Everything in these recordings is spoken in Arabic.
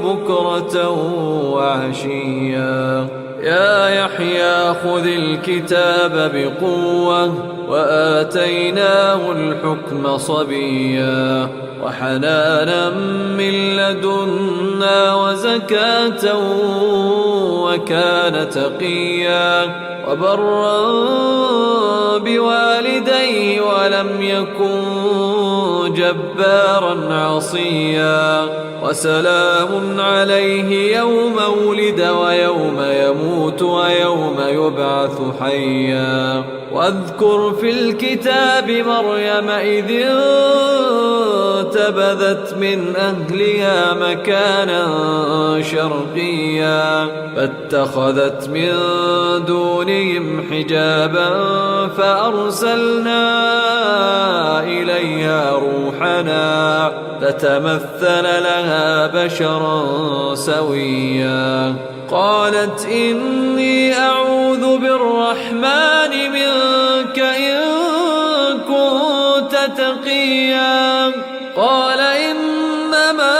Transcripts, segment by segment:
بكرة وعشيا يا يحيى خذ الكتاب بقوة وآتيناه الحكم صبيا وحنانا من لدنا وزكاة وكان تقيا وبرا بوالديه ولم يكن جبارا عصيا وسلام عليه يوم ولد ويوم يموت ويوم يبعث حيا واذكر في الكتاب مريم إذ انتبذت من أهلها مكانا شرقيا فاتخذت من دونهم حجابا فأرسلنا إليها روحنا فتمثل لها بشرا سويا قالت إني أعوذ بالرحمن منك إن كنت تقيا قال إنما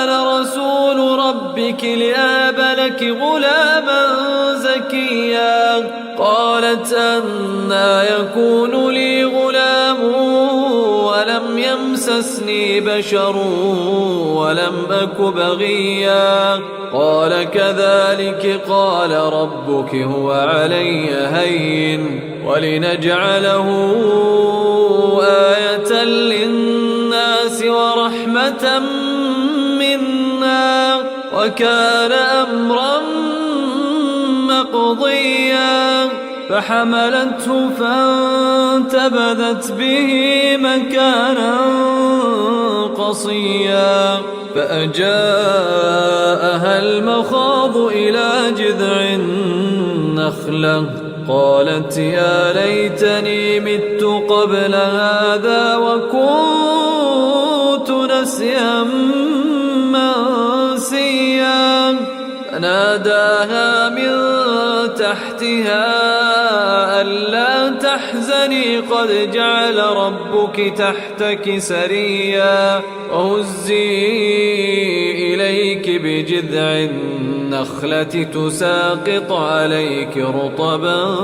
أنا رسول ربك لأهب لك غلاما زكيا قالت أنى يكون لي غلام ولم يمسسني بشر ولم أك بغيا قال كذلك قال ربك هو علي هين ولنجعله آية للناس ورحمة منا وكان أمرا مقضيا فحملته فانتبذت به مكانا قصيا فأجاءها المخاض إلى جذع النخلة قالت يا ليتني مت قبل هذا وكنت نسيا منسيا فناداها من تحتها ألا تحزني قد جعل ربك تحتك سريا وهزي إليك بجذع النخلة تساقط عليك رطبا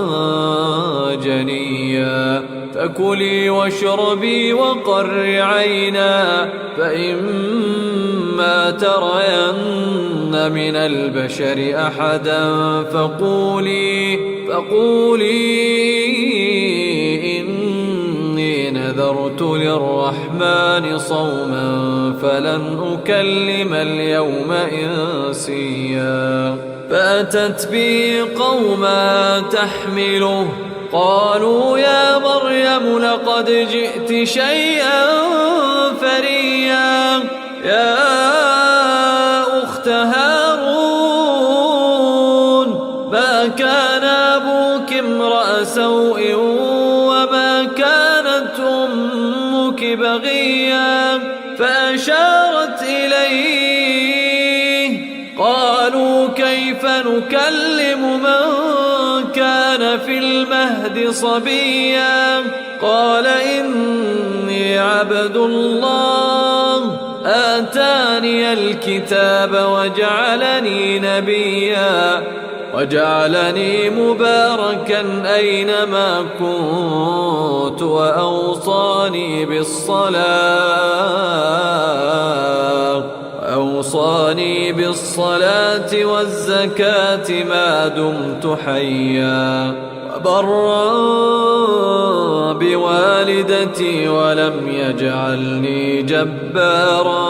جنيا فكلي واشربي وقري عينا فإما ترين من البشر أحدا فقولي إني نذرت للرحمن صوما فلن أكلم اليوم إنسيا فأتت به قوما تحمله قالوا يا مريم لقد جئت شيئا فريا يا أخت هارون ما كان أبوك امرأ سوء وما كانت أمك بغيا فأشارت إليه قالوا كيف نكلم من كان في المهد صبيا قال إني عبد الله آتاني الكتاب وجعلني نبيا وجعلني مباركا أينما كنت وأوصاني بالصلاة والزكاة ما دمت حيا وبرا بوالدتي ولم يجعلني جبارا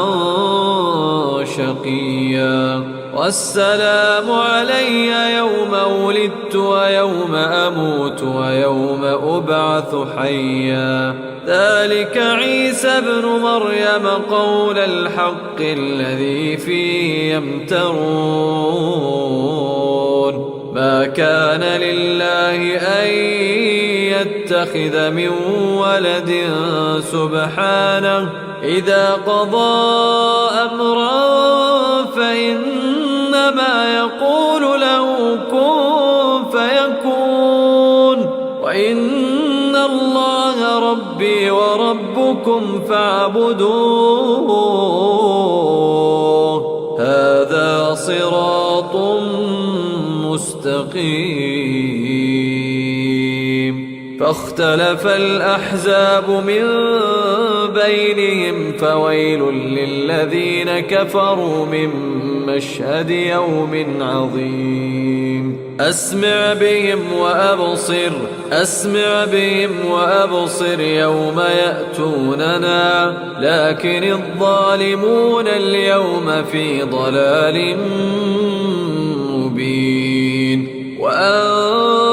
شقيا والسلام علي يوم ولدت ويوم أموت ويوم أبعث حيا ذلك عيسى ابن مريم قول الحق الذي فيه يمترون ما كان لله أن يتخذ من ولد سبحانه إذا قضى أمرا فإنما يقول له كن فيكون وإن الله ربي وربكم فاعبدوه مستقيم. فاختلف الأحزاب من بينهم فويل للذين كفروا من مشهد يوم عظيم. أسمع بهم وأبصر يوم يأتوننا لكن الظالمون اليوم في ضلال مبين. وأنذرهم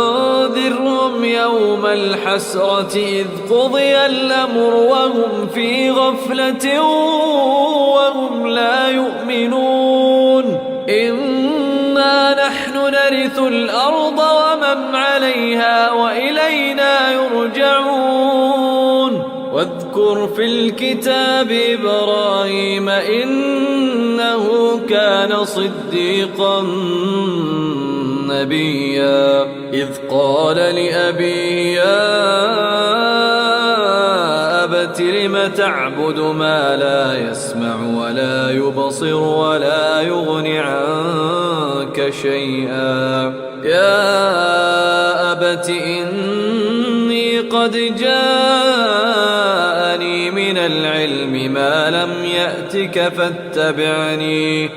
يوم الحسرة إذ قضي الأمر وهم في غفلة وهم لا يؤمنون. إنا نحن نرث الأرض ومن عليها وإلينا يرجعون. واذكر في الكتاب إبراهيم إنه كان صديقا نبيا إذ قال لأبيه يا أبت لم تعبد ما لا يسمع ولا يبصر ولا يغني عنك شيئا. يا أبت إني قد جاءني من العلم ما لم يأتك فاتبعني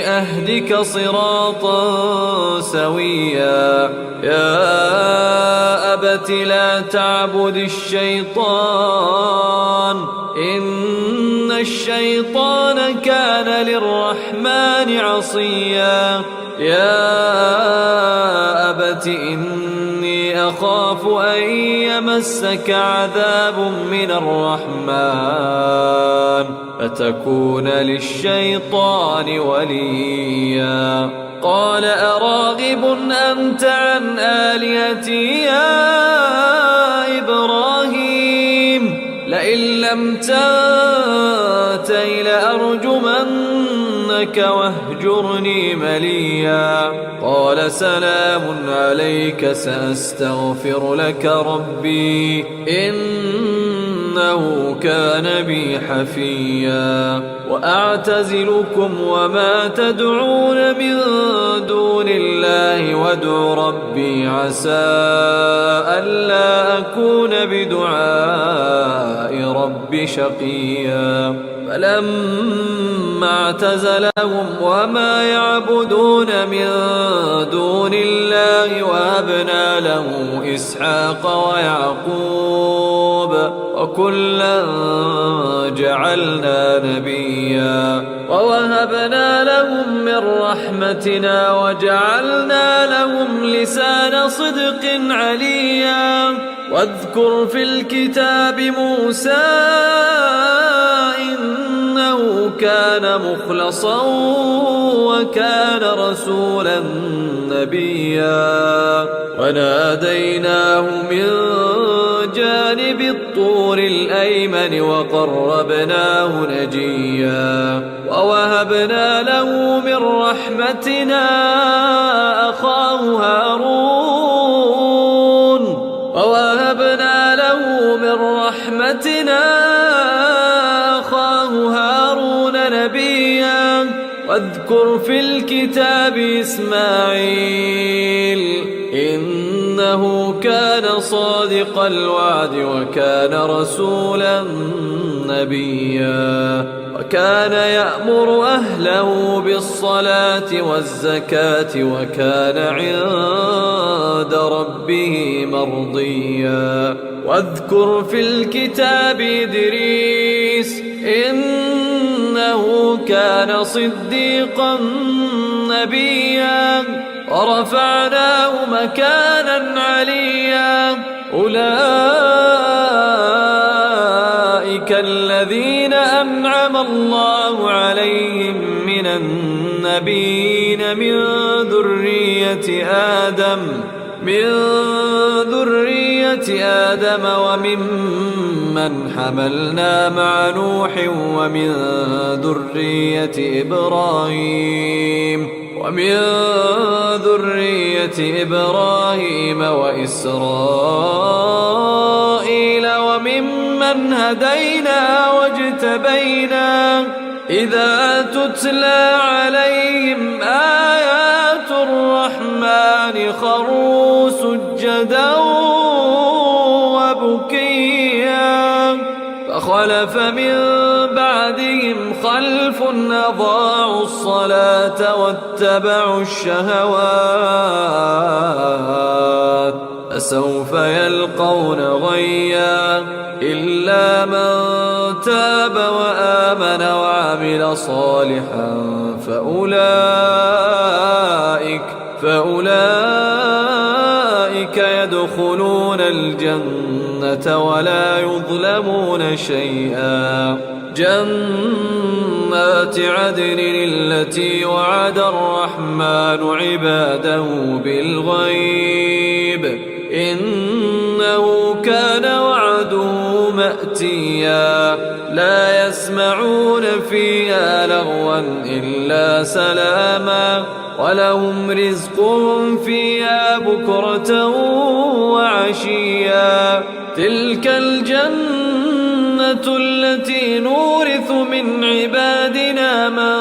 أهدك صراطا سويا. يا أبت لا تعبد الشيطان إن الشيطان كان للرحمن عصيا. يا أبت إني أخاف أن يمسك عذاب من الرحمن فتكون للشيطان وليا. قال أراغب أنت عن آلهتي يا إبراهيم لئن لم تنته لأرجمنك واهجرني مليا. قال سلام عليك سأستغفر لك ربي إنه كان بي حفيا. وأعتزلكم وما تدعون من دون الله وادع ربي عسى ألا أكون بدعاء ربي شقيا. فلما اعتزلهم وما يعبدون من دون الله وهبنا له إسحاق ويعقوب وكلا جعلنا نبيا. ووهبنا لهم من رحمتنا وجعلنا لهم لسان صدق عليا. واذكر في الكتاب موسى إنه كان مخلصا وكان رسولا نبيا. وناديناه من جانب الطور الأيمن وقربناه نجيا. ووهبنا له من رحمتنا أخاه هارون نبيا. واذكر في الكتاب إسماعيل إنه كان صادق الوعد وكان رسولا نبيا. وكان يأمر أهله بالصلاة والزكاة وكان عند ربه مرضيا. واذكر في الكتاب إدريس إنه كان صديقا نبيا. ورفعناه مكانا عليا. أولئك الذين أنعم الله عليهم من النبيين من ذرية آدم وممن حملنا مع نوح ومن ذرية إبراهيم وإسرائيل وممن هدينا واجتبينا. إذا تتلى عليهم آيات خروا سجدا وبكيا فخلف من بعدهم خلف أضاعوا الصلاة واتبعوا الشهوات فسوف يلقون غيا إلا من تاب وآمن وعمل صالحا فأولئك يدخلون الجنة ولا يظلمون شيئا جنات عدن التي وعد الرحمن عباده بالغيب إنه كان وعده مأتيا لا يسمعون فيها لغوا إلا سلاما ولهم رزقهم فيها بكرة وعشيا تلك الجنة التي نورث من عبادنا من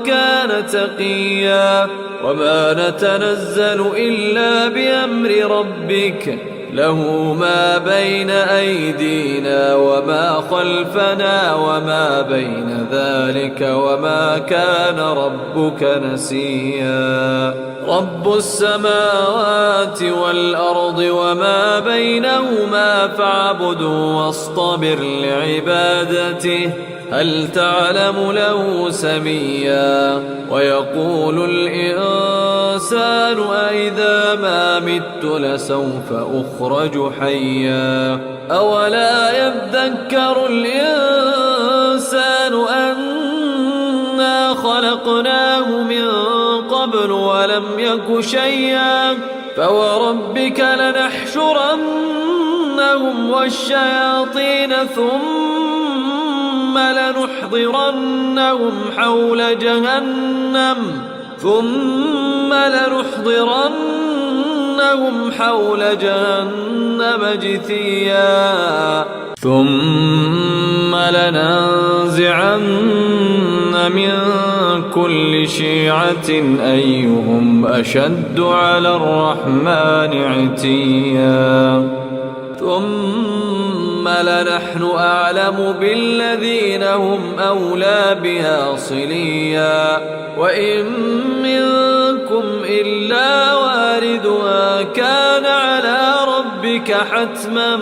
كان تقيا وما نتنزل إلا بأمر ربك له ما بين أيدينا وما خلفنا وما بين ذلك وما كان ربك نسيا رب السماوات والأرض وما بينهما فاعبده واصطبر لعبادته هل تعلم له سميا ويقول الإنسان أإذا ما مت لسوف أخرج حيا أولا يذكر الإنسان أنا خلقناه من قبل ولم يك شيئا فوربك لنحشرنهم والشياطين ثم لنحضرنهم حول جهنم جثيا ثم لننزعن من كل شيعة أيهم أشد على الرحمن عتيا ثم لنحن أعلم بالذين هم أولى بها صليا وإن منكم إلا واردها كان على ربك حتما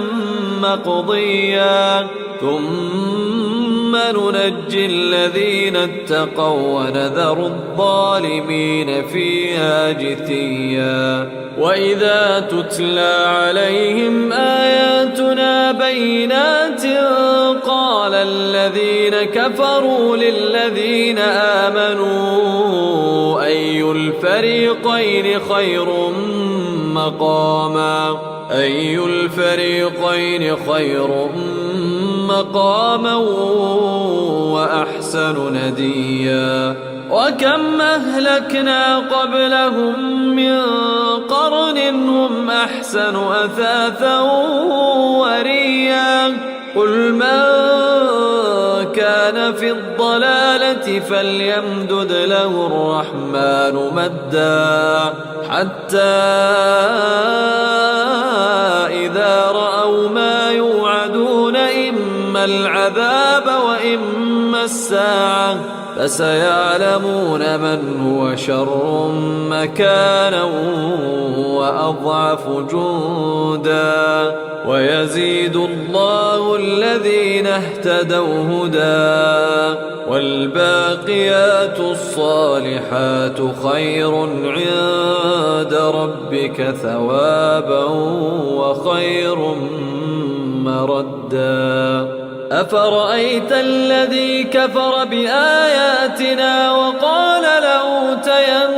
مقضيا ثم ننجي الذين اتقوا ونذر الظالمين فيها جثيا وإذا تتلى عليهم آياتنا بينات قال الذين كفروا للذين آمنوا أي الفريقين خير مقاما وأحسن نديا وكم أهلكنا قبلهم من قرن هم أحسن أثاثا وريا قل من كان في الضلالة فليمدد له الرحمن مدا حتى إذا رأوا ما يوعدون إما العذاب وإما الساعة فسيعلمون من هو شر مكانا وأضعف جندا ويزيد الله الذين اهتدوا هدى والباقيات الصالحات خير عند ربك ثوابا وخير مردا أفرأيت الذي كفر بآياتنا وقال لأوتين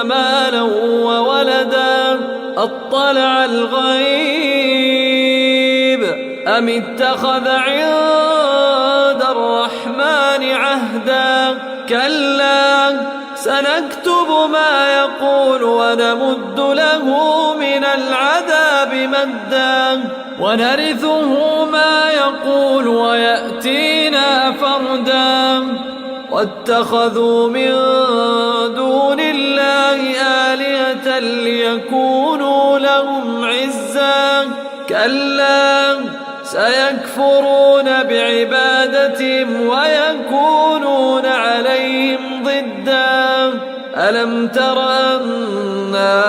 مالا وولدا أطلع الغيب أم اتخذ عند الرحمن عهدا كلا سنكتب ما يقول ونمد له من العذاب مدا ونرثه ما يقول ويأتينا فردا واتخذوا من دون الله آلهة يكونوا لهم عزا كلا سيكفرون بعبادتهم ويكونون عليهم ضدا ألم تر أنا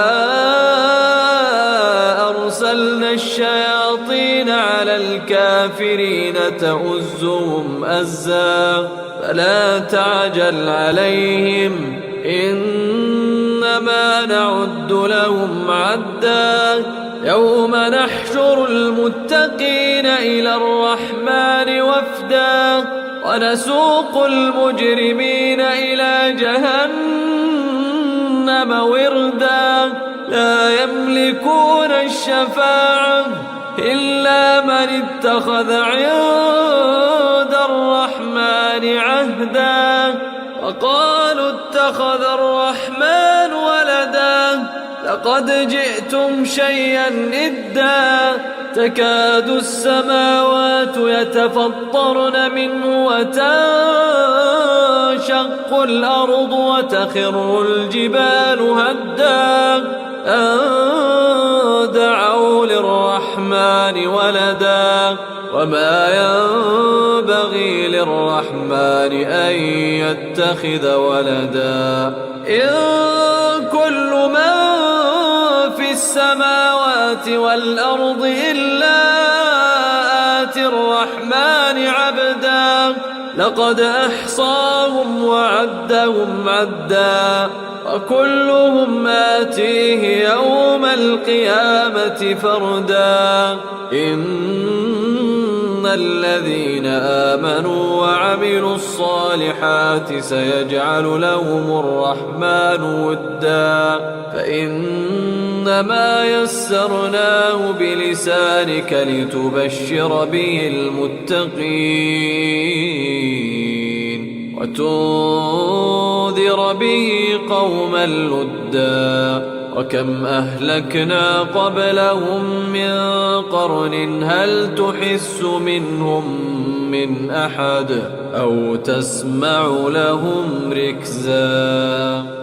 أرسلنا الشياطين على الكافرين تؤزهم أزا فلا تعجل عليهم إنما نعد لهم عدا يوم نحشر المتقين إلى الرحمن وفدا ونسوق المجرمين إلى جهنم وردا لا يملكون الشفاعة إلا من اتخذ عند الرحمن عهدا وقالوا اتخذ الرحمن ولدا لقد جئتم شيئا إدا تكاد السماوات يتفطرن منه وتنشق الأرض وتخر الجبال هدا أن دعوا للرحمن ولدا وما ينبغي للرحمن أن يتخذ ولدا إن كل من في السماوات والأرض إلا آتي الرحمن عبدا لقد أحصاهم وعدهم عدا وكلهم آتيه يوم القيامة فردا إن الذين آمنوا وعملوا الصالحات سيجعل لهم الرحمن ودا فإنما يسرناه بلسانك لتبشر به المتقين وتنذر به قوما لدا وكم أهلكنا قبلهم من قرن هل تحس منهم من أحد أو تسمع لهم ركزا